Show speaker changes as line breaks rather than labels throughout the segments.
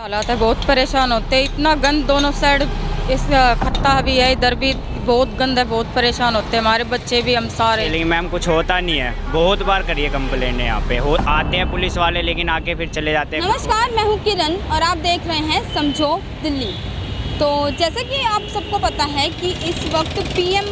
हालात है, बहुत परेशान होते हैं। इतना गंद दोनों साइड, इस खत्ता भी है, इधर भी बहुत गंद है, बहुत परेशान होते हैं हमारे बच्चे भी, हम सारे।
लेकिन मैम कुछ होता नहीं है, बहुत बार करिए कंप्लेंट यहाँ पे आते हैं पुलिस वाले, लेकिन आके फिर चले जाते हैं।
नमस्कार, मैं हूँ किरण और आप देख रहे हैं समझो दिल्ली। तो जैसा कि आप सबको पता है कि इस वक्त पीएम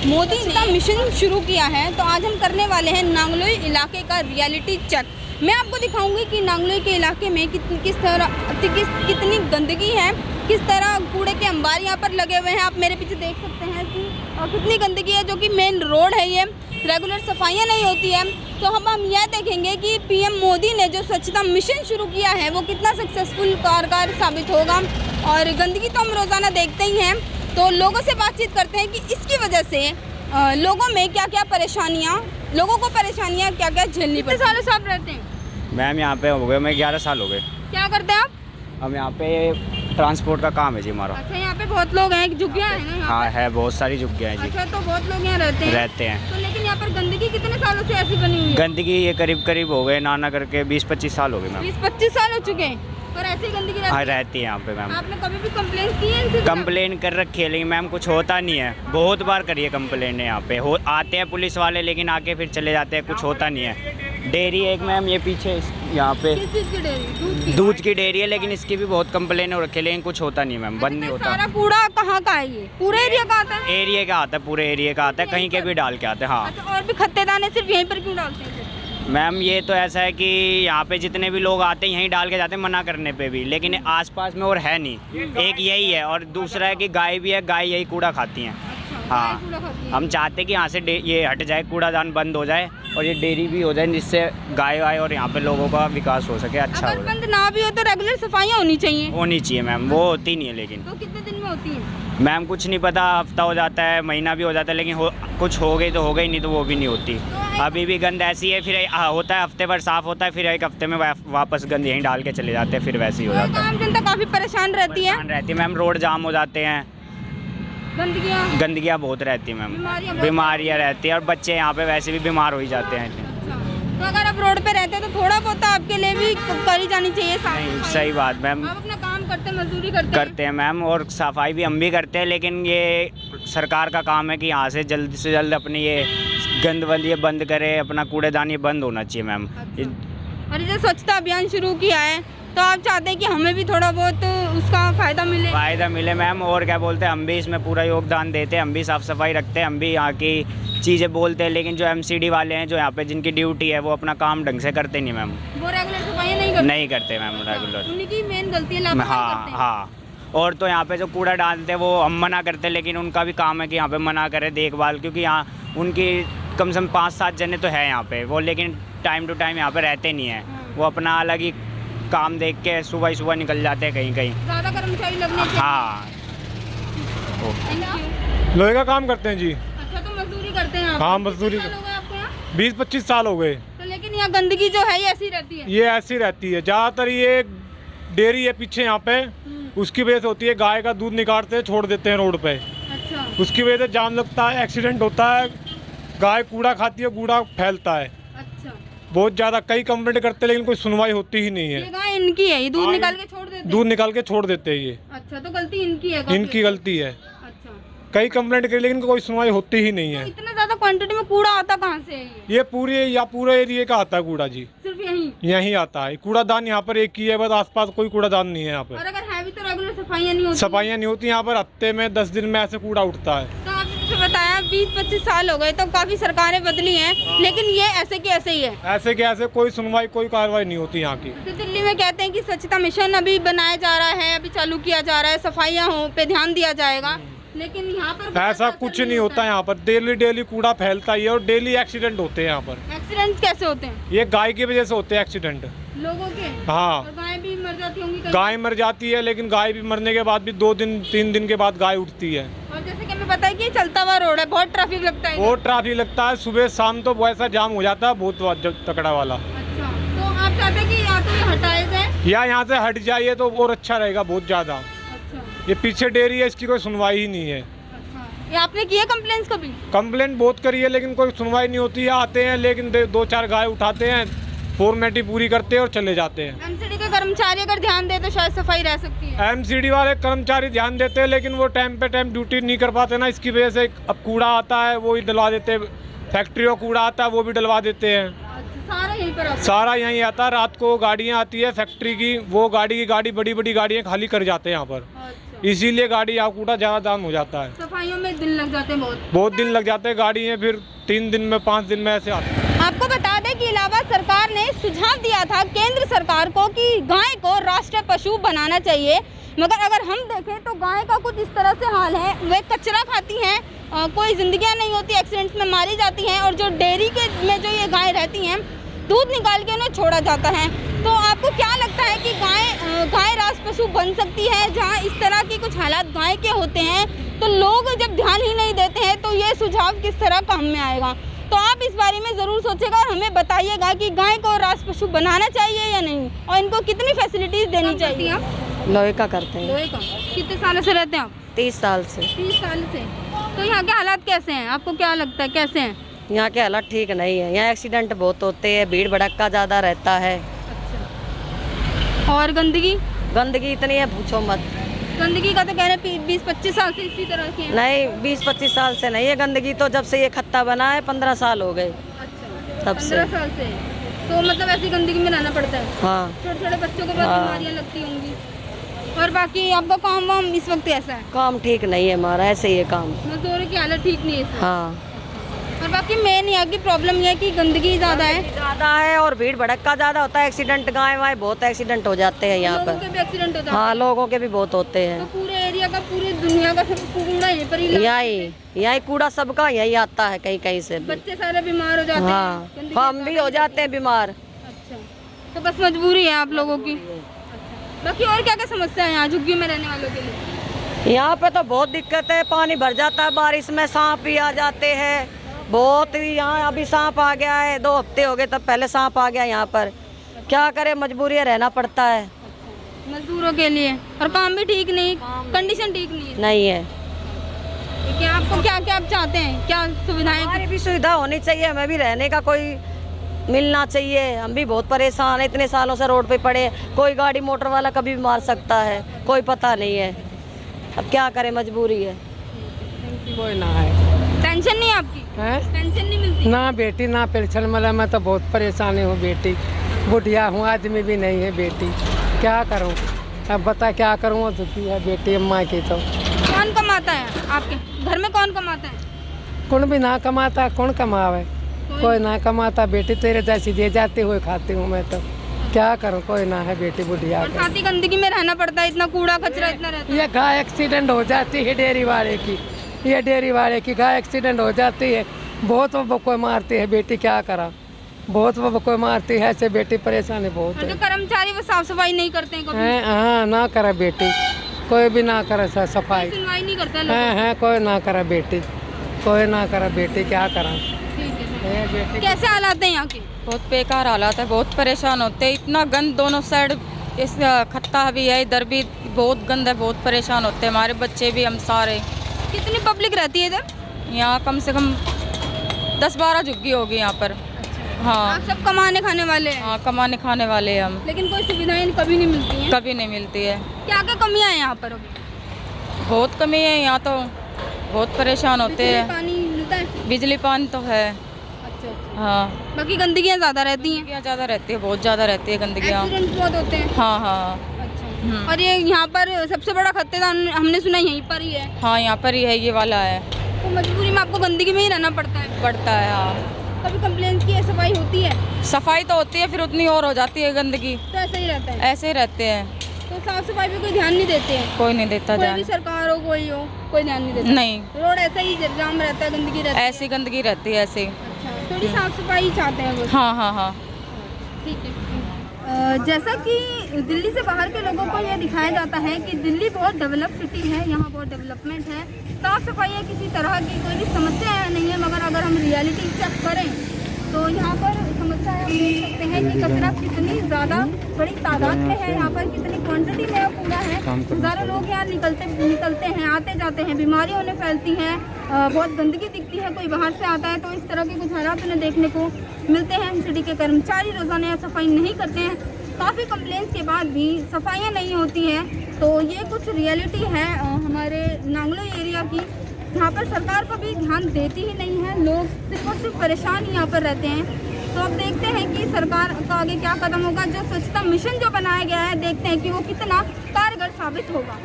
मोदी ने मिशन शुरू किया है, तो आज हम करने वाले हैं नांगलोई इलाके का रियलिटी चेक। मैं आपको दिखाऊंगी कि नांगलोई के इलाके में कितनी गंदगी है, किस तरह कूड़े के अंबार यहाँ पर लगे हुए हैं। आप मेरे पीछे देख सकते हैं कि कितनी गंदगी है, जो कि मेन रोड है, ये रेगुलर सफाइयाँ नहीं होती है। तो हम यह देखेंगे कि पीएम मोदी ने जो स्वच्छता मिशन शुरू किया है वो कितना सक्सेसफुल कारगर साबित होगा। और गंदगी तो हम रोज़ाना देखते ही हैं, तो लोगों से बातचीत करते हैं कि इसकी वजह से लोगों में क्या क्या परेशानियाँ, लोगों को परेशानियाँ क्या क्या झेलनी पड़ती है। कितने सालों से आप रहते हैं?
मैम यहाँ पे हो गए, मैं 11 साल हो गए।
क्या करते हैं आप?
हम यहाँ पे ट्रांसपोर्ट का काम है जी हमारा।
अच्छा, यहाँ पे बहुत लोग हैं, झुग्गियाँ हैं ना?
हाँ है, बहुत सारी झुग्गियाँ हैं जी।
अच्छा, तो बहुत लोग यहाँ रहते हैं। तो लेकिन यहाँ पर गंदगी कितने सालों से ऐसी बनी हुई है?
गंदगी ये करीब हो गए, नाना करके 20-25 साल हो गए मैम।
20-25 साल हो चुके हैं, पर ऐसी गंदगी
हाँ रहती है यहाँ पे मैम।
आपने कभी भी कंप्लेंट की है इनसे?
कंप्लेन कर रखी है, लेकिन मैम कुछ होता नहीं है, बहुत बार करिए कंप्लेन यहाँ पे आते हैं पुलिस वाले, लेकिन आके फिर चले जाते हैं, कुछ होता नहीं है। डेयरी एक मैम ये पीछे यहाँ पे
किस चीज़ की डेयरी?
दूध की डेयरी है, लेकिन इसकी भी बहुत कंप्लेन हो रखी है, लेकिन कुछ होता नहीं मैम, बंद नहीं होता।
सारा कूड़ा कहाँ का है ये? पूरे एरिया का आता है?
एरिया का आता है, पूरे एरिया का आता है, कहीं के भी डाल के आते हैं। हाँ
अच्छा, और भी खत्तेदाने सिर्फ यहीं पर क्यों डालते हैं?
मैम ये तो ऐसा है कि यहाँ पे जितने भी लोग आते हैं यहीं डाल के जाते हैं, मना करने पे भी, लेकिन आसपास में और है नहीं। एक यही है, और दूसरा है कि गाय भी है, गाय यही कूड़ा खाती हैं। हाँ, हम चाहते हैं कि यहाँ से ये हट जाए, कूड़ादान बंद हो जाए और ये डेयरी भी हो जाए, जिससे गाय आए और यहाँ पे लोगों का विकास हो सके, अच्छा हो।
बंद ना भी हो तो रेगुलर सफाइयाँ होनी चाहिए।
होनी चाहिए मैम, वो होती नहीं है। लेकिन
तो कितने दिन में होती है
मैम? कुछ नहीं पता, हफ्ता हो जाता है, महीना भी हो जाता है, लेकिन कुछ हो गई तो हो गई, नहीं तो वो भी नहीं होती। अभी भी गंद ऐसी है, फिर होता है हफ्ते भर साफ होता है, फिर एक हफ्ते में वापस गंद यहीं डाल के चले जाते हैं, फिर वैसे ही हो जाता है।
आम जनता काफी परेशान रहती है
मैम, रोड जाम हो जाते हैं, गंदगियाँ बहुत रहती है मैम, बीमारियाँ रहती है, और बच्चे यहाँ पे वैसे भी बीमार हो ही जाते हैं।
तो अगर आप रोड पे रहते हैं तो थोड़ा बहुत आपके लिए भी करी जानी चाहिए।
नहीं, सही बात मैम,
आप अपना काम करते हैं, मजदूरी
करते हैं मैम, और सफाई भी हम भी करते हैं, लेकिन ये सरकार का काम है कि यहाँ से जल्द से जल्द अपनी ये गंद ये बंद करे, अपना कूड़ेदान ये बंद होना चाहिए मैम।
और ये स्वच्छता अभियान शुरू किया है, तो आप चाहते हैं कि हमें भी थोड़ा बहुत उसका फ़ायदा मिले मैम, और क्या बोलते हैं, हम भी इसमें पूरा योगदान देते हैं, हम भी साफ़ सफाई रखते हैं, हम भी यहाँ की चीज़ें बोलते हैं, लेकिन जो एमसीडी वाले हैं, जो यहाँ पे जिनकी ड्यूटी है, वो अपना काम ढंग से करते नहीं मैम। वो रेगुलर सफाई नहीं करते
मैम रेगुलर।
उनकी मेन गलती है,
हाँ। और तो यहाँ पे जो कूड़ा डालते हैं वो हम मना करते हैं, लेकिन उनका भी काम है कि यहाँ पे मना करें, देखभाल, क्योंकि यहाँ उनकी कम से कम 5-7 जने तो है यहाँ पे, वो लेकिन टाइम टू टाइम यहाँ पे रहते नहीं हैं। वो अपना अलग ही काम देख के सुबह निकल जाते हैं कहीं
ज़्यादा कर्मचारी लगने चाहिए।
हाँ,
लोहे का काम करते हैं जी।
अच्छा, तो मजदूरी करते हैं आप?
हाँ, मजदूरी। 20-25 साल हो गए।
तो लेकिन यहाँ गंदगी जो है ये ऐसी रहती है?
ये ऐसी रहती है ज़्यादातर। ये डेयरी है पीछे यहाँ पे, उसकी वजह से होती है, गाय का दूध निकालते हैं, छोड़ देते हैं रोड पे।
अच्छा।
उसकी वजह से जाम लगता है, एक्सीडेंट होता है, गाय कूड़ा खाती है, कूड़ा फैलता है।
अच्छा।
बहुत ज़्यादा, कई कंप्लेंट करते हैं, लेकिन कोई सुनवाई होती ही नहीं है।
ये गाय इनकी है, ये दूध निकाल के छोड़ देते हैं?
दूध निकाल के छोड़ देते हैं ये।
अच्छा, तो गलती इनकी है?
इनकी गलती है।
अच्छा।
कई कंप्लेंट करी, लेकिन कोई सुनवाई होती ही नहीं है।
तो इतना ज़्यादा क्वांटिटी में कूड़ा आता कहाँ से है
ये पूरे एरिया का आता है कूड़ा जी।
सिर्फ
यहीं आता है कूड़ादान, यहाँ पर एक ही है बस, आसपास कोई कूड़ादान नहीं है यहाँ पर।
और अगर है भी तो रेगुलर सफाइयाँ नहीं होती?
यहाँ पर हफ्ते में 10 दिन में ऐसे कूड़ा उठता है।
तो आपने जैसे बताया 20-25 साल हो गए, तो काफी सरकारें बदली हैं, लेकिन ये ऐसे के ऐसे ही है?
ऐसे के ऐसे, कोई सुनवाई, कोई कार्रवाई नहीं होती यहाँ की।
तो दिल्ली में कहते हैं कि स्वच्छता मिशन अभी बनाया जा रहा है, अभी चालू किया जा रहा है, सफाइयाँ हो पे ध्यान दिया जाएगा, लेकिन यहाँ पर
ऐसा कुछ नहीं होता। यहाँ पर डेली कूड़ा फैलता ही है, और डेली एक्सीडेंट होते हैं यहाँ पर।
एक्सीडेंट कैसे होते हैं?
ये गाय की वजह से होते हैं एक्सीडेंट,
लोगों के?
हाँ।
और गाय भी मर जाती होंगी?
गाय मर जाती है, लेकिन गाय भी मरने के बाद भी 2-3 दिन के बाद गाय उठती है।
और जैसे कि हमें पता है कि चलता हुआ रोड है, बहुत ट्रैफिक लगता है?
बहुत ट्रैफिक लगता है, सुबह शाम तो वैसा जाम हो जाता है, बहुत तकड़ा वाला।
अच्छा, तो आप चाहते हैं कि या तो ये हटाया जाए
या यहाँ से हट जाइए तो और अच्छा रहेगा, बहुत ज़्यादा।
अच्छा।
ये पीछे डेयरी है, इसकी कोई सुनवाई ही नहीं है।
ये आपने किया कंप्लेंट्स कभी?
कंप्लेंट बहुत करी है, लेकिन कोई सुनवाई नहीं होती है। आते हैं, लेकिन 2-4 गाय उठाते हैं, फॉर्मेलिटी पूरी करते हैं और चले जाते हैं।
एमसीडी के कर्मचारी अगर ध्यान दे तो शायद सफाई रह सकती है।
एमसीडी वाले कर्मचारी ध्यान देते हैं, लेकिन वो टाइम पे टाइम ड्यूटी नहीं कर पाते ना, इसकी वजह से अब कूड़ा आता है वो ही डलवा देते हैं, फैक्ट्री का कूड़ा आता है वो भी डलवा देते हैं।
सारा यहीं पर आता है?
सारा यहीं आता है। रात को गाड़ियाँ आती है फैक्ट्री की, वो गाड़ी बड़ी बड़ी गाड़ियाँ खाली कर जाते हैं यहाँ पर, इसीलिए गाड़ी यहाँ कूड़ा ज़्यादा दाम हो जाता है।
सफाइयों में दिन लग जाते हैं, बहुत
दिन लग जाते हैं। गाड़ियाँ फिर 3 दिन में 5 दिन में ऐसे आती है।
आपको बता दें कि इलाहाबाद सरकार ने सुझाव दिया था केंद्र सरकार को कि गाय को राष्ट्रीय पशु बनाना चाहिए, मगर अगर हम देखें तो गाय का कुछ इस तरह से हाल है, वे कचरा खाती हैं, कोई जिंदगियां नहीं होती, एक्सीडेंट्स में मारी जाती हैं, और जो डेयरी के में जो ये गाय रहती हैं दूध निकाल के उन्हें छोड़ा जाता है। तो आपको क्या लगता है कि गाय राष्ट्रीय पशु बन सकती है? जहाँ इस तरह की कुछ हालात गाय के होते हैं तो लोग जब ध्यान ही नहीं देते हैं तो ये सुझाव किस तरह काम में आएगा? तो आप इस बारे में ज़रूर सोचेगा और हमें बताइएगा कि गाय को राष्ट्रीय पशु बनाना चाहिए या नहीं, और इनको कितनी फैसिलिटीज़ देनी चाहिए। आप
लोहे का करते हैं।
लोहे का कितने सालों से रहते हैं आप?
30 साल से।
30 साल से। तो यहाँ के हालात कैसे हैं, आपको क्या लगता है कैसे हैं?
यहाँ के हालात ठीक नहीं है, यहाँ एक्सीडेंट बहुत होते हैं, भीड़ भड़क्का ज़्यादा रहता है।
अच्छा। और गंदगी
इतनी है पूछो मत।
गंदगी का तो कह रहे 20-25 साल से इसी तरह की है।
नहीं 20-25 साल से नहीं है गंदगी, तो जब से ये खत्ता बना है 15 साल हो गए।
अच्छा,
तब से
15 साल से। तो मतलब ऐसी गंदगी में रहना पड़ता है।
हाँ।
छोटे छोटे बच्चों को बहुत बीमारियाँ लगती होंगी। और बाकी आपका काम वाम इस वक्त ऐसा है?
काम ठीक नहीं है हमारा, ऐसे ही है काम।
मजदूरों की हालत ठीक नहीं है।
हाँ।
और बाकी मेन यहाँ की प्रॉब्लम ये है कि गंदगी ज़्यादा है
और भीड़ भड़क्का ज़्यादा होता है, एक्सीडेंट गाय वाय बहुत एक्सीडेंट हो जाते हैं यहाँ पर।
लोगों के भी एक्सीडेंट होता है।
हाँ लोगों के भी बहुत होते हैं।
तो पूरे एरिया का, पूरी दुनिया का सब कूड़ा यहीं पर ही
यही कूड़ा सबका यही आता है, कहीं कहीं से।
बच्चे सारे बीमार हो जाते हैं।
हाँ हम भी हो जाते हैं बीमार।
अच्छा, तो बस मजबूरी है आप लोगों की। बाकी और क्या क्या समस्या है यहाँ झुग्गी में रहने वालों के लिए?
यहाँ पे तो बहुत दिक्कत है, पानी भर जाता है बारिश में, सांप भी आ जाते हैं बहुत ही। यहाँ अभी सांप आ गया है, 2 हफ्ते हो गए तब पहले सांप आ गया यहाँ पर। क्या करे, मजबूरी है, रहना पड़ता है
मजदूरों के लिए। और काम भी ठीक नहीं, कंडीशन ठीक नहीं है। क्या आपको क्या आप चाहते हैं, क्या सुविधाएं?
हमारी भी सुविधा होनी चाहिए, हमें भी रहने का कोई मिलना चाहिए। हम भी बहुत परेशान है, इतने सालों से रोड पे पड़े, कोई गाड़ी मोटर वाला कभी भी मार सकता है, कोई पता नहीं है। अब क्या करें, मजबूरी है।
कोई ना है।
पेंशन नहीं आपकी? पेंशन नहीं मिलती?
ना बेटी ना पेंशन मिला, मैं तो बहुत परेशानी हूँ बेटी, बुढ़िया हूँ, आदमी भी नहीं है बेटी, क्या करूँ अब बता क्या करूँ, दुखी है बेटी अम्मा की। तो
कौन कमाता है आपके घर में, कौन कमाता है?
कौन भी ना कमाता, कौन कमावे, कोई ना कमाता बेटी, तेरे जैसी दे जाते हुए खाती हूँ मैं, तो क्या करूँ, कोई ना है बेटी बुढ़िया।
और साथ ही गंदगी में रहना पड़ता है, इतना कूड़ा कचरा इतना रहता है।
ये गाय एक्सीडेंट हो जाती है डेयरी वाले की, ये डेयरी वाले की गाय एक्सीडेंट हो जाती है, बहुत वो कोई मारती है बेटी, क्या करा, बहुत वो कोई मारती है, ऐसे बेटी परेशानी बहुत है।
जो कर्मचारी वो साफ सफाई नहीं करते हैं कभी?
हाँ ना करे बेटी, कोई भी ना करे सफाई,
सुनवाई नहीं करता
है कोई ना करे बेटी, कोई ना करे बेटी, क्या करा। बेटी
कैसे हालात हैं यहाँ के?
बहुत बेकार हालात है, बहुत परेशान होते हैं, इतना गंद दोनों साइड, इस खत्ता भी है, इधर भी बहुत गंद है, बहुत परेशान होते हैं हमारे बच्चे भी, हम सारे।
कितनी पब्लिक रहती है इधर?
यहाँ कम से कम 10-12 झुग्गी होगी यहाँ पर। हाँ
आप सब कमाने खाने वाले हैं?
हाँ कमाने खाने वाले हैं हम।
लेकिन कोई सुविधाएं कभी नहीं मिलती हैं?
कभी नहीं मिलती है।
क्या क्या कमियां हैं यहाँ पर अभी?
बहुत कमी है यहाँ तो, बहुत परेशान होते हैं।
पानी मिलता है?
बिजली पानी तो है।
अच्छा।
हाँ
बाकी गंदगियाँ ज़्यादा रहती हैं?
ज़्यादा रहती है, बहुत ज़्यादा रहती है गंदगियाँ।
एक्सीडेंट बहुत होते हैं?
हाँ हाँ।
अच्छा। और ये यहाँ पर सबसे बड़ा खत्तेदार हमने सुना यहीं पर ही है?
हाँ यहाँ पर ही है, ये वाला है।
तो मजबूरी में आपको गंदगी में ही रहना पड़ता है?
हाँ।
कभी कंप्लेन की है, सफाई होती है?
सफाई तो होती है, फिर उतनी और हो जाती है गंदगी।
तो ऐसा ही रहता है?
ऐसे ही रहते हैं।
तो साफ सफाई पे कोई ध्यान नहीं देते हैं?
कोई नहीं देता
कोई
ध्यान।
भी सरकार हो, कोई हो, कोई ध्यान नहीं देता?
नहीं,
रोड ऐसा ही जाम रहता है, गंदगी रहती है?
ऐसी गंदगी रहती है ऐसे।
अच्छा, थोड़ी साफ सफाई चाहते हैं वो?
हाँ हाँ हाँ।
ठीक है। जैसा कि दिल्ली से बाहर के लोगों को यह दिखाया जाता है कि दिल्ली बहुत डेवलप सिटी है, यहाँ बहुत डेवलपमेंट है, साफ सफाई है, किसी तरह की कोई भी समस्या नहीं है। मगर अगर हम रियलिटी चेक करें तो यहाँ पर समस्या हम देख सकते हैं कि कचरा कितनी ज़्यादा बड़ी तादाद में है, यहाँ पर कितनी क्वांटिटी में कूड़ा है। हज़ारों लोग यहाँ निकलते हैं, आते जाते हैं, बीमारियाँ उन्हें फैलती हैं, बहुत गंदगी दिखती है, कोई बाहर से आता है तो इस तरह के कुछ हालात उन्हें देखने को मिलते हैं। सिटी के कर्मचारी रोज़ाना यहाँ सफाई नहीं करते हैं, काफ़ी कंप्लेंट्स के बाद भी सफाइयाँ नहीं होती हैं। तो ये कुछ रियलिटी है हमारे नांगलो एरिया की, यहाँ पर सरकार कभी ध्यान देती ही नहीं है। लोग सिर्फ और सिर्फ परेशान ही यहाँ पर रहते हैं। तो अब देखते हैं कि सरकार का आगे क्या कदम होगा। जो स्वच्छता मिशन जो बनाया गया है, देखते हैं कि वो कितना कारगर साबित होगा।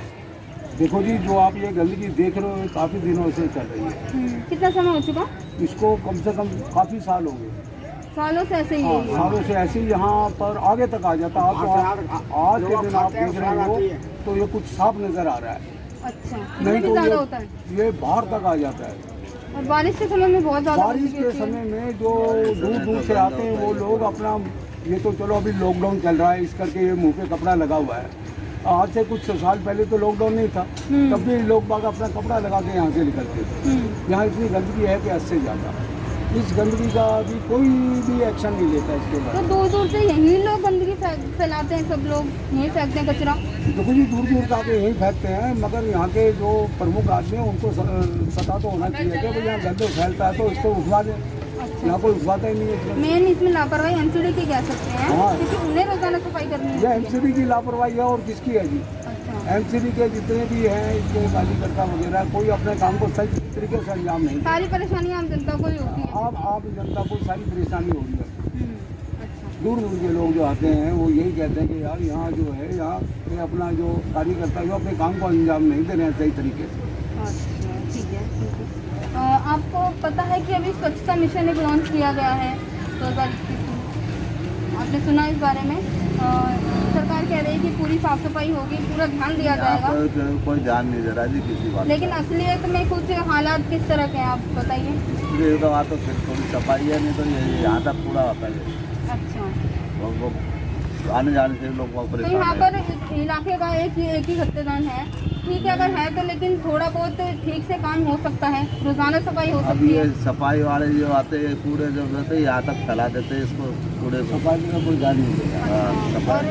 देखो जी, जो आप ये गंदगी देख रहे हो काफ़ी दिनों से चल रही है।
कितना समय हो चुका?
इसको कम से कम काफ़ी साल हो गए।
सालों से ऐसे ही
हाँ,
है।
सालों से ऐसे ही यहाँ पर आगे तक आ जाता। आप आज के दिन आप देख रहे हो तो ये कुछ साफ नज़र आ रहा है।
अच्छा,
नहीं
इससे भी
तो
ज़्यादा होता है।
ये बाहर तक आ जाता है।
और बारिश के समय में बहुत ज़्यादा
बारिश के समय में जो दूर दूर से आते हैं वो लोग अपना, ये तो चलो अभी लॉकडाउन चल रहा है इस करके ये मुंह पे कपड़ा लगा हुआ है। आज से कुछ साल पहले तो लॉकडाउन नहीं था, तब भी लोग बाग अपना कपड़ा लगा के यहाँ से निकलते थे। यहाँ इतनी गंदगी है कि हद से ज़्यादा। इस गंदगी का अभी कोई भी एक्शन नहीं लेता इसके
तो
बाद।
दूर दूर से यही लोग गंदगी फैलाते हैं, सब लोग यहीं फेंकते हैं कचरा।
देखो जी, दूर दूर का यहीं फेंकते हैं, मगर यहाँ के जो प्रमुख आदमी हैं उनको पता तो होना चाहिए कि भाई यहाँ गंदे फैलता है तो इसको उठवा दें। यहाँ कोई उठवाता ही नहीं है।
मेन इसमें लापरवाही एमसीडी की कह सकते हैं,
हाँ।
क्योंकि उन्हें रोजाना सफाई करनी
ये
है।
एमसीडी की लापरवाही है और किसकी है जी?
अच्छा,
एमसीडी के जितने भी हैं इसके कार्यकर्ता वगैरह, कोई अपने काम को सही तरीके से अंजाम नहीं देता।
सारी परेशानी आम जनता को ही होती है।
आप जनता को सारी परेशानी हो रही है।
अच्छा,
दूर दूर के लोग जो आते हैं वो यही कहते हैं कि यार यहाँ जो है, यहाँ पे अपना जो कार्यकर्ता जो अपने काम को अंजाम नहीं दे रहे हैं सही तरीके से।
अच्छा, ठीक है, ठीक है। आपको पता है कि अभी स्वच्छता मिशन एक लॉन्च किया गया है 2021 में, आपने सुना इस बारे में? सरकार कह रही है कि पूरी साफ सफाई होगी, पूरा ध्यान दिया जाएगा,
कोई ध्यान नहीं दे रहा जी किसी बात।
लेकिन असलियत में कुछ हालात किस तरह के हैं आप बताइए।
ये तो बात तो फिर थोड़ी सफाई है, नहीं तो ये यहाँ तक कूड़ा होता है।
अच्छा,
वो आने जाने से लोग बहुत
तो यहाँ
परेशान
पर इलाके का एक ही खत्तेदान है, ठीक है अगर है तो, लेकिन थोड़ा बहुत ठीक से काम हो सकता है, रोजाना सफाई हो
अब
सकती
ये
है।
सफाई वाले जो आते हैं कूड़े जो रहते हैं यहाँ तक फैला देते हैं इसको कूड़े। सफाई का कोई ध्यान नहीं देता।
और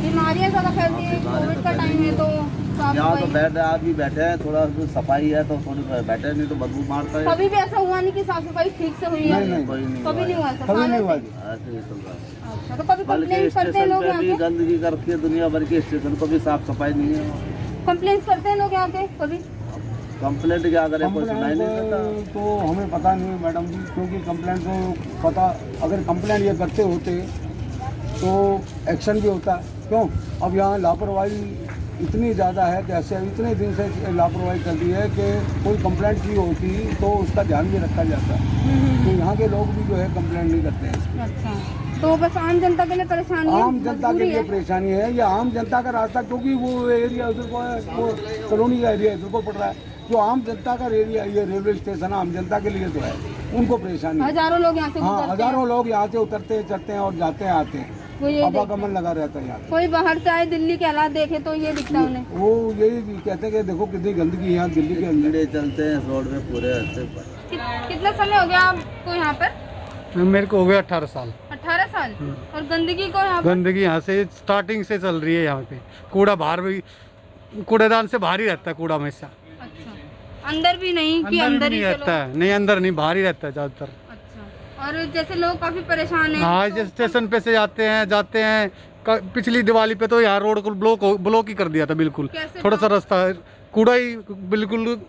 बीमारियाँ ज़्यादा फैलती है, कोविड का टाइम है तो साफ
यहाँ तो
सफाई।
आप भी बैठे हैं, थोड़ा सफाई है तो थोड़ी बैठे, नहीं तो बदबू मारता है।
कभी भी ऐसा हुआ नहीं कि साफ सफाई ठीक से हुई है?
नहीं, कोई नहीं
कभी नहीं हुआ ऐसा?
कभी नहीं हुआ
सालों
जी। ऐसे ही चल रहा है।
से? अच्छा, तो कभी
बल्कि
कंप्लेंट करते हैं
स्टेशन
लोग
पे
यहाँ
भी
के?
गंदगी कर रखी है, दुनिया भर के स्टेशन को भी साफ सफाई नहीं है।
कंप्लेंट करते हैं लोग यहाँ के कभी?
कंप्लेंट क्या करें, कोई सुनाई नहीं देता। तो हमें पता नहीं है मैडम जी, क्योंकि कंप्लेंट तो पता, अगर कंप्लेंट ये करते होते तो एक्शन भी होता। क्यों? अब यहाँ लापरवाही इतनी ज़्यादा है कि ऐसे इतने दिन से लापरवाही कर दी है कि कोई कंप्लेंट की होती तो उसका ध्यान भी रखा जाता। तो यहाँ के लोग भी जो है कंप्लेंट नहीं करते हैं।
अच्छा, तो बस आम जनता के लिए परेशानी है,
आम जनता के
मजबूरी
लिए
है।
परेशानी है, ये आम जनता का रास्ता, क्योंकि वो एरिया उधर को है, वो कॉलोनी का एरिया इधर को पड़ रहा है। जो आम जनता का एरिया, ये रेलवे स्टेशन आम जनता के लिए तो है, उनको परेशानी है।
हजारों लोग यहाँ से
हाँ,
गुजरते हैं।
हजारों लोग यहाँ से उतरते हैं, चढ़ते हैं और जाते हैं, आते हैं।
वो ये
आवागमन लगा रहता है यहाँ।
कोई बाहर से आए दिल्ली के हालात देखे तो ये दिखता है उन्हें।
वो यही कहते हैं कि देखो कितनी गंदगी यहाँ दिल्ली के अंदर चलते हैं रोड में पूरे।
कितना समय हो गया आपको यहाँ पर?
मेरे को हो गया 18 साल।
18 साल। और गंदगी को यहाँ पर?
गंदगी यहाँ से स्टार्टिंग से चल रही है। यहाँ पे कूड़ा बाहर भी, कूड़ेदान से बाहर ही रहता है कूड़ा हमेशा।
अच्छा, अंदर भी नहीं कि अंदर
नहीं
ही
रहता है, नहीं अंदर नहीं, बाहर ही रहता है ज़्यादातर।
अच्छा, और जैसे लोग काफी परेशान हैं
हाँ,
तो
जैसे स्टेशन पे से जाते हैं पिछली दिवाली पे तो यहाँ रोड को ब्लॉक ही कर दिया था बिल्कुल।
कैसे
थोड़ा सा रास्ता कूड़ा ही बिल्कुल,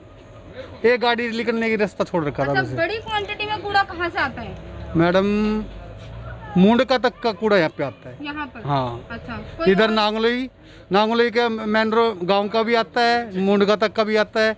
एक गाड़ी निकलने की रास्ता छोड़ रखा था
अच्छा,
वैसे।
बड़ी क्वांटिटी में कूड़ा कहाँ से आता है
मैडम, मुंडका तक का कूड़ा यहाँ पे आता है।
यहाँ पर?
हाँ,
अच्छा,
इधर नांगलोई के मेन रोड गाँव का भी आता है, मुंडका तक का भी आता है।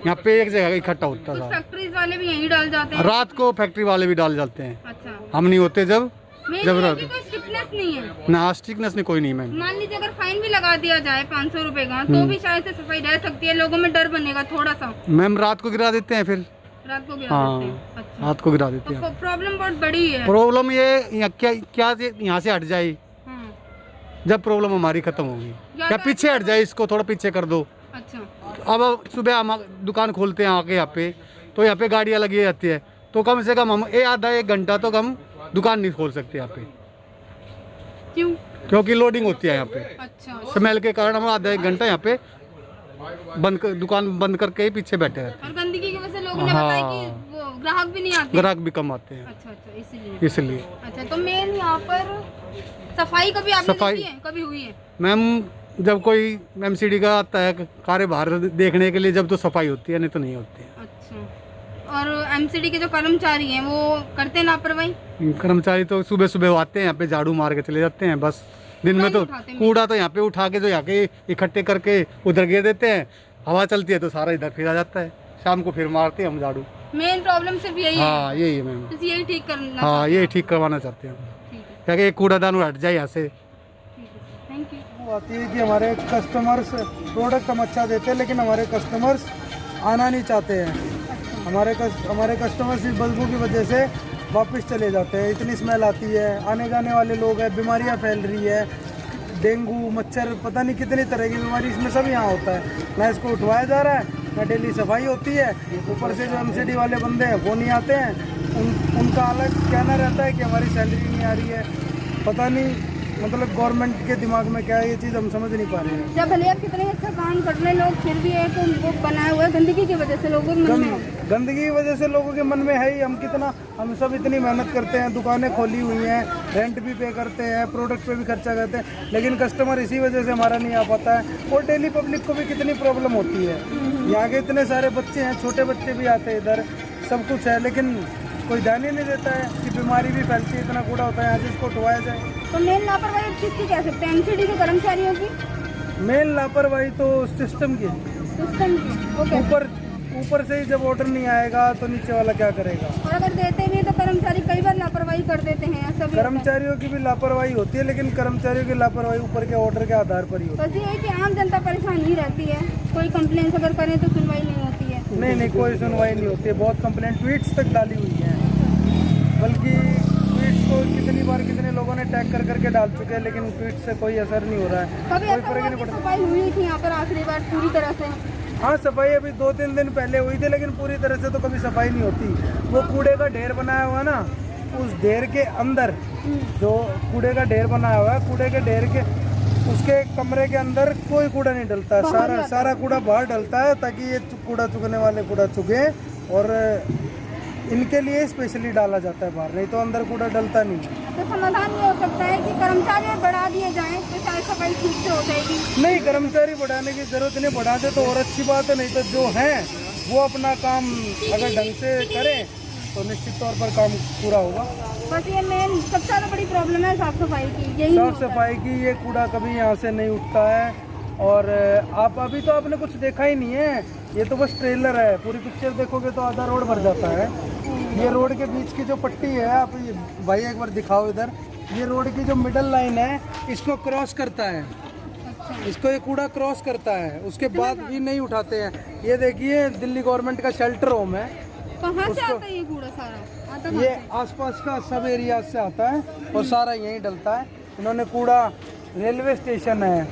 यहाँ पे एक जगह इकट्ठा होता था।
फैक्ट्रीज वाले भी यहीं डाल जाते हैं?
रात को फैक्ट्री वाले भी डाल जाते हैं।
अच्छा,
हम नहीं होते जब
रात कोई स्ट्रिक्टनेस नहीं है
ना, स्ट्रिक्टनेस नहीं, कोई नहीं मैम।
मान लीजिए अगर फाइन भी लगा दिया जाए 500 रुपए का तो भी शायद से सफाई रह सकती है, लोगों में डर बनेगा थोड़ा सा।
मैम रात को गिरा देते हैं, फिर
रात को गिरा
हाँ,
देते हैं। अच्छा,
रात को गिरा देते
तो
हैं।
प्रॉब्लम बहुत बड़ी है।
प्रॉब्लम ये क्या यहाँ से हट जाए,
हाँ,
जब प्रॉब्लम हमारी खत्म होगी। या पीछे हट जाए, इसको थोड़ा पीछे कर दो।
अच्छा,
अब सुबह हम दुकान खोलते हैं आके यहाँ पे, तो यहाँ पे गाड़ियाँ लगी रहती है, तो कम से कम हम आधा एक घंटा तो हम दुकान नहीं खोल सकते यहाँ पे।
क्यों?
क्योंकि लोडिंग होती है यहाँ पे,
अच्छा,
स्मेल के कारण हम आधा एक घंटा यहाँ पे दुकान बंद करके ही पीछे बैठे रहते
और गंदगी की वजह से लोगों ने बताया कि वो ग्राहक भी नहीं आते?
ग्राहक भी कम आते हैं,
अच्छा अच्छा,
इसलिए।
अच्छा, तो मेन यहाँ पर सफाई कभी आपने
सफाई-
देखी है? कभी हुई है?
मैम जब कोई एमसीडी का आता है कार्य बाहर देखने के लिए, जब तो सफाई होती है, नहीं तो नहीं होती है।
अच्छा, और एमसीडी के जो कर्मचारी हैं वो करते हैं लापरवाही?
कर्मचारी तो सुबह सुबह आते हैं यहाँ पे, झाड़ू मार के चले जाते हैं बस। दिन में तो कूड़ा तो यहाँ पे उठा के जो यहाँ के इकट्ठे करके उधर गिर देते हैं, हवा चलती है तो सारा इधर फिर आ जाता है, शाम को फिर मारते हैं हम झाड़ू।
मेन प्रॉब्लम सिर्फ यही है?
हाँ यही है मैम,
बस यही ठीक करना?
हाँ यही ठीक करवाना चाहते हैं हम, क्या कि कूड़ादान हट जाए यहाँ से।
Thank you.
वो आती है कि हमारे कस्टमर्स प्रोडक्ट हम अच्छा देते हैं, लेकिन हमारे कस्टमर्स आना नहीं चाहते हैं। हमारे कस्टमर्स इस बदबू की वजह से वापस चले जाते हैं। इतनी स्मेल आती है, आने जाने वाले लोग हैं, बीमारियां फैल रही है, डेंगू, मच्छर, पता नहीं कितनी तरह की बीमारी इसमें सब यहाँ होता है। ना इसको उठवाया जा रहा है, ना डेली सफाई होती है। ऊपर से जो एमसीडी वाले बंदे हैं वो नहीं आते हैं, उनका अलग कहना रहता है कि हमारी सैलरी नहीं आ रही है। पता नहीं मतलब गवर्नमेंट के दिमाग में क्या है, ये चीज़ हम समझ नहीं पा रहे हैं।
जब भले आप कितने अच्छा काम कर रहे लोग, फिर भी एक वो बनाया हुआ है गंदगी की वजह से लोगों के मन में।
गंदगी की वजह से लोगों के मन में है ही। हम सब इतनी मेहनत करते हैं, दुकानें खोली हुई हैं, रेंट भी पे करते हैं, प्रोडक्ट पे भी खर्चा करते हैं, लेकिन कस्टमर इसी वजह से हमारा नहीं आ पाता है। और डेली पब्लिक को भी कितनी प्रॉब्लम होती है। यहाँ के इतने सारे बच्चे हैं, छोटे बच्चे भी आते हैं इधर, सब कुछ है, लेकिन कोई ध्यान ही नहीं देता है कि बीमारी भी फैलती है, इतना कूड़ा होता है यहाँ से, इसको उठवाया जाए।
तो मेन लापरवाही किसकी कह सकते हैं? एमसीडी के कर्मचारियों की?
मेन लापरवाही तो सिस्टम की,
सिस्टम की।
ऊपर से ही जब ऑर्डर नहीं आएगा तो नीचे वाला क्या करेगा?
और अगर देते भी तो कर्मचारी कई बार लापरवाही कर देते हैं, ऐसा भी
कर्मचारियों की भी लापरवाही होती है, लेकिन कर्मचारियों की लापरवाही ऊपर के ऑर्डर के आधार पर ही होती है।
बस ये है कि आम जनता परेशान ही रहती है, कोई कंप्लेन अगर करें तो सुनवाई नहीं होती है।
नहीं, कोई सुनवाई नहीं होती है। बहुत कंप्लेंट ट्वीट्स तक डाली हुई है, बल्कि ट्वीट्स को कितने लोगों ने टैग कर करके डाल चुके हैं, लेकिन ट्वीट से कोई असर नहीं हो रहा है, कोई फर्क नहीं पड़ता।
सफाई हुई थी यहाँ पर आखिरी बार पूरी तरह से?
हाँ, सफाई अभी 2-3 दिन पहले हुई थी, लेकिन पूरी तरह से तो कभी सफाई नहीं होती। वो कूड़े का ढेर बनाया हुआ ना, उस ढेर के अंदर जो कूड़े का ढेर बनाया हुआ है, कूड़े के ढेर के उसके कमरे के अंदर कोई कूड़ा नहीं डलता है, सारा कूड़ा बाहर डलता है, ताकि ये कूड़ा चुगने वाले कूड़ा चुगे, और इनके लिए स्पेशली डाला जाता है बाहर, नहीं तो अंदर कूड़ा डलता नहीं है।
तो समाधान ये हो सकता है कि कर्मचारी बढ़ा दिए जाएं तो शायद सफाई ठीक से हो जाएगी?
नहीं, कर्मचारी बढ़ाने की जरूरत नहीं, बढ़ाते तो और अच्छी बात है, नहीं तो जो हैं वो अपना काम अगर ढंग से करें तो निश्चित तौर पर काम पूरा होगा।
बस ये मेन सबसे ज़्यादा बड़ी प्रॉब्लम है साफ सफाई की, यही
साफ सफाई की। ये कूड़ा कभी यहाँ से नहीं उठता है, और आप अभी तो आपने कुछ देखा ही नहीं है, ये तो बस ट्रेलर है। पूरी पिक्चर देखोगे तो आधा रोड भर जाता है। ये रोड के बीच की जो पट्टी है, आप भाई एक बार दिखाओ इधर, ये रोड की जो मिडल लाइन है, इसको क्रॉस करता है, इसको ये कूड़ा क्रॉस करता है, उसके बाद भी नहीं उठाते हैं। ये देखिए दिल्ली गवर्नमेंट का शेल्टर होम है,
कहाँ से आता है ये कूड़ा सारा? आता
ये आसपास का सब एरिया से आता है और सारा यहीं डलता है। इन्होंने कूड़ा, रेलवे स्टेशन है,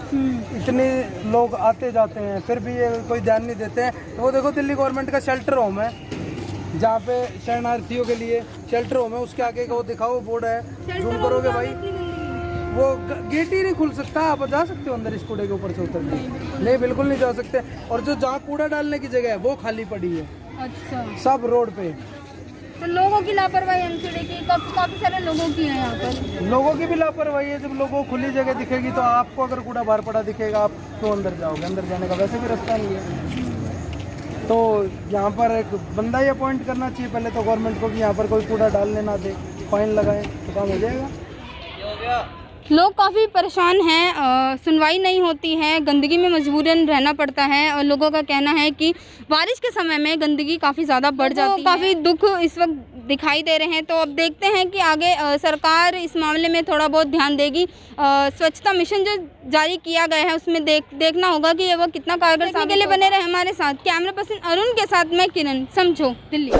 इतने लोग आते जाते हैं, फिर भी ये कोई ध्यान नहीं देते हैं। तो वो देखो दिल्ली गवर्नमेंट का शेल्टर होम है, जहाँ पे शरणार्थियों के लिए शेल्टर होम है, उसके आगे का वो दिखाओ बोर्ड है, जूम करोगे भाई, वो गेट ही नहीं खुल सकता। आप जा सकते हो अंदर इस कूड़े के ऊपर से उतर के? नहीं, बिल्कुल नहीं जा सकते। और जो जहाँ कूड़ा डालने की जगह है वो खाली पड़ी है,
अच्छा,
सब रोड पे।
तो लोगों की लापरवाही एमसीडी की काफी सारे लोगों की है यहाँ पर।
लोगों की भी लापरवाही है। जब लोगों को खुली जगह दिखेगी तो आपको अगर कूड़ा बाहर पड़ा दिखेगा, आप क्यों अंदर जाओगे? अंदर जाने का वैसे भी रास्ता नहीं है। तो यहाँ पर एक बंदा ही अपॉइंट करना चाहिए पहले तो गवर्नमेंट को, कि यहाँ पर कोई कूड़ा डालने ना दे, फाइन लगाए तो काम हो जाएगा।
लोग काफ़ी परेशान हैं, सुनवाई नहीं होती है, गंदगी में मजबूरन रहना पड़ता है, और लोगों का कहना है कि बारिश के समय में गंदगी काफ़ी ज़्यादा बढ़ जाती है। काफ़ी दुख इस वक्त दिखाई दे रहे हैं। तो अब देखते हैं कि आगे सरकार इस मामले में थोड़ा बहुत ध्यान देगी। स्वच्छता मिशन जो जारी किया गया है उसमें देखना होगा कि ये वो कितना कारगर। के लिए बने रहे हमारे साथ। कैमरा पर्सन अरुण के साथ मैं किरण, समझो दिल्ली।